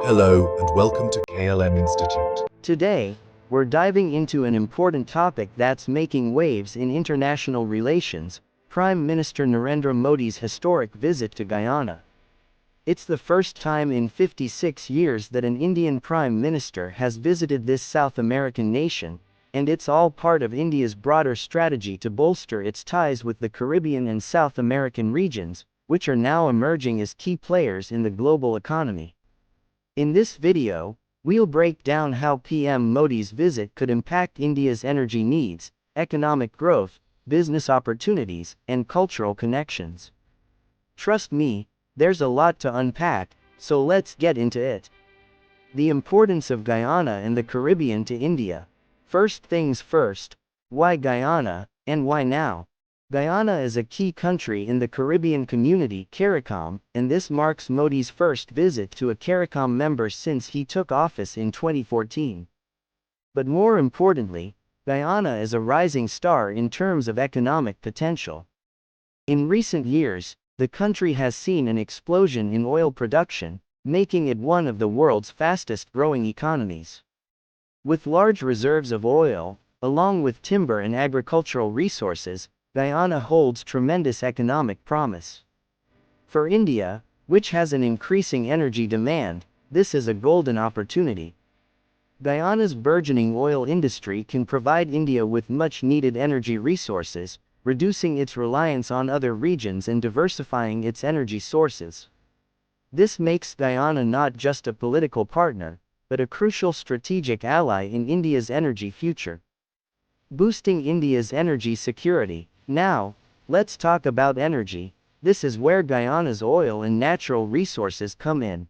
Hello and welcome to KLM Institute. Today, we're diving into an important topic that's making waves in international relations: Prime Minister Narendra Modi's historic visit to Guyana. It's the first time in 56 years that an Indian Prime Minister has visited this South American nation, and it's all part of India's broader strategy to bolster its ties with the Caribbean and South American regions, which are now emerging as key players in the global economy. In this video, we'll break down how PM Modi's visit could impact India's energy needs, economic growth, business opportunities, and cultural connections. Trust me, there's a lot to unpack, so let's get into it. The importance of Guyana and the Caribbean to India. First things first, why Guyana, and why now? Guyana is a key country in the Caribbean community CARICOM, and this marks Modi's first visit to a CARICOM member since he took office in 2014. But more importantly, Guyana is a rising star in terms of economic potential. In recent years, the country has seen an explosion in oil production, making it one of the world's fastest-growing economies. With large reserves of oil, along with timber and agricultural resources, Guyana holds tremendous economic promise. For India, which has an increasing energy demand, this is a golden opportunity. Guyana's burgeoning oil industry can provide India with much-needed energy resources, reducing its reliance on other regions and diversifying its energy sources. This makes Guyana not just a political partner, but a crucial strategic ally in India's energy future. Boosting India's energy security. Now, let's talk about energy. This is where Guyana's oil and natural resources come in.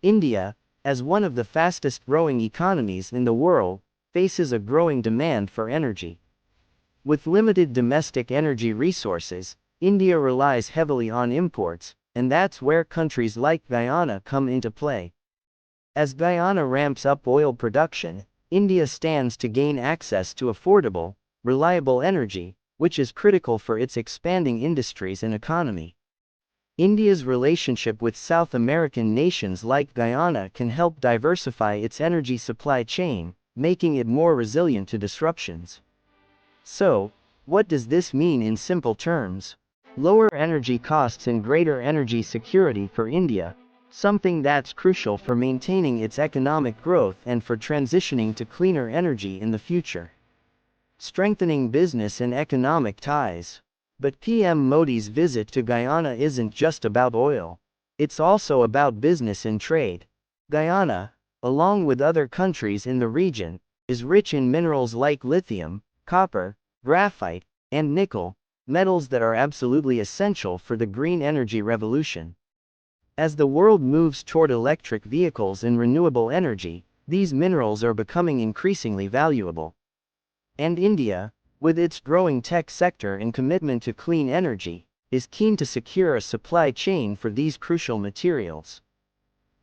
India, as one of the fastest-growing economies in the world, faces a growing demand for energy. With limited domestic energy resources, India relies heavily on imports, and that's where countries like Guyana come into play. As Guyana ramps up oil production, India stands to gain access to affordable, reliable energy, which is critical for its expanding industries and economy. India's relationship with South American nations like Guyana can help diversify its energy supply chain, making it more resilient to disruptions. So, what does this mean in simple terms? Lower energy costs and greater energy security for India, something that's crucial for maintaining its economic growth and for transitioning to cleaner energy in the future. Strengthening business and economic ties. But PM Modi's visit to Guyana isn't just about oil. It's also about business and trade. Guyana, along with other countries in the region, is rich in minerals like lithium, copper, graphite, and nickel, metals that are absolutely essential for the green energy revolution. As the world moves toward electric vehicles and renewable energy, these minerals are becoming increasingly valuable. And India, with its growing tech sector and commitment to clean energy, is keen to secure a supply chain for these crucial materials.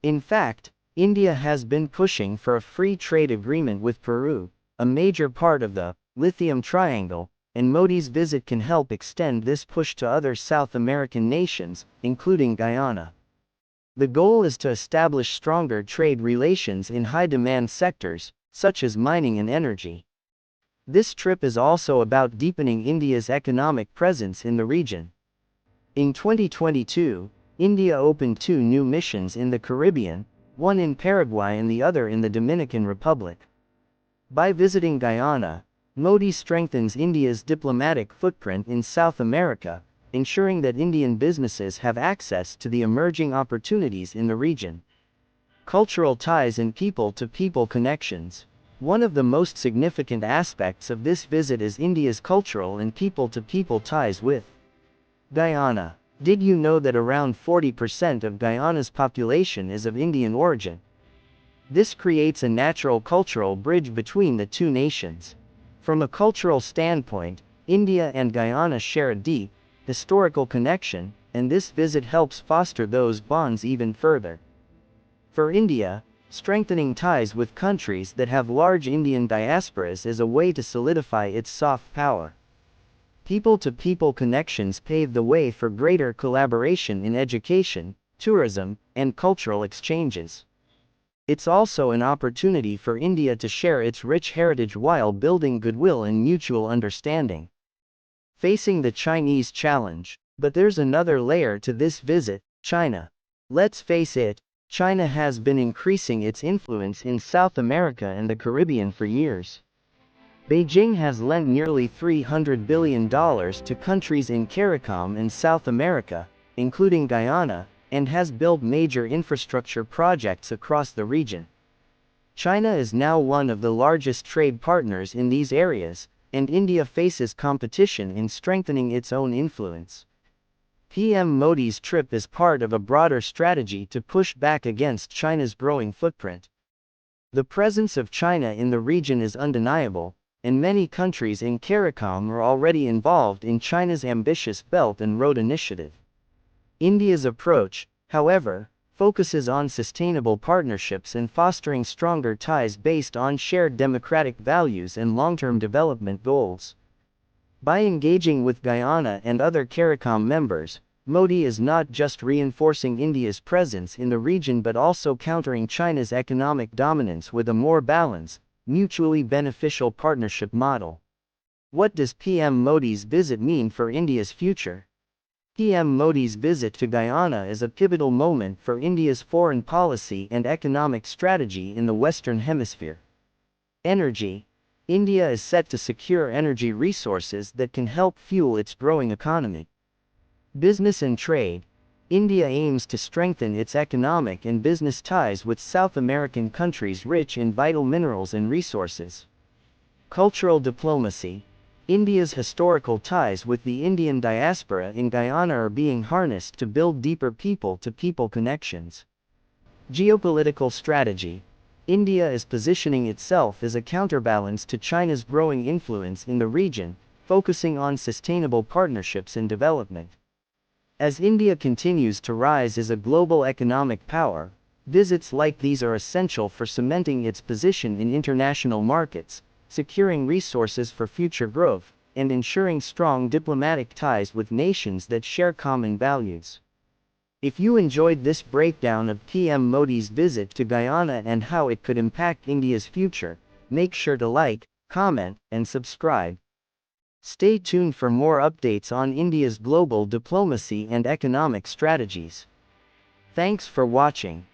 In fact, India has been pushing for a free trade agreement with Peru, a major part of the Lithium Triangle, and Modi's visit can help extend this push to other South American nations, including Guyana. The goal is to establish stronger trade relations in high-demand sectors, such as mining and energy. This trip is also about deepening India's economic presence in the region. In 2022, India opened 2 new missions in the Caribbean, one in Paraguay and the other in the Dominican Republic. By visiting Guyana, Modi strengthens India's diplomatic footprint in South America, ensuring that Indian businesses have access to the emerging opportunities in the region. Cultural ties and people-to-people connections. One of the most significant aspects of this visit is India's cultural and people-to-people ties with Guyana. Did you know that around 40% of Guyana's population is of Indian origin? This creates a natural cultural bridge between the two nations. From a cultural standpoint, India and Guyana share a deep, historical connection, and this visit helps foster those bonds even further. For India, strengthening ties with countries that have large Indian diasporas is a way to solidify its soft power. People-to-people connections pave the way for greater collaboration in education, tourism, and cultural exchanges. It's also an opportunity for India to share its rich heritage while building goodwill and mutual understanding. Facing the Chinese challenge. But there's another layer to this visit: China. Let's face it, China has been increasing its influence in South America and the Caribbean for years. Beijing has lent nearly $300 billion to countries in CARICOM and South America, including Guyana, and has built major infrastructure projects across the region. China is now one of the largest trade partners in these areas, and India faces competition in strengthening its own influence. PM Modi's trip is part of a broader strategy to push back against China's growing footprint. The presence of China in the region is undeniable, and many countries in CARICOM are already involved in China's ambitious Belt and Road Initiative. India's approach, however, focuses on sustainable partnerships and fostering stronger ties based on shared democratic values and long-term development goals. By engaging with Guyana and other CARICOM members, Modi is not just reinforcing India's presence in the region but also countering China's economic dominance with a more balanced, mutually beneficial partnership model. What does PM Modi's visit mean for India's future? PM Modi's visit to Guyana is a pivotal moment for India's foreign policy and economic strategy in the Western Hemisphere. Energy. India is set to secure energy resources that can help fuel its growing economy. Business and trade. India aims to strengthen its economic and business ties with South American countries rich in vital minerals and resources. Cultural diplomacy. India's historical ties with the Indian diaspora in Guyana are being harnessed to build deeper people-to-people connections. Geopolitical strategy. India is positioning itself as a counterbalance to China's growing influence in the region, focusing on sustainable partnerships and development. As India continues to rise as a global economic power, visits like these are essential for cementing its position in international markets, securing resources for future growth, and ensuring strong diplomatic ties with nations that share common values. If you enjoyed this breakdown of PM Modi's visit to Guyana and how it could impact India's future, make sure to like, comment, and subscribe. Stay tuned for more updates on India's global diplomacy and economic strategies. Thanks for watching.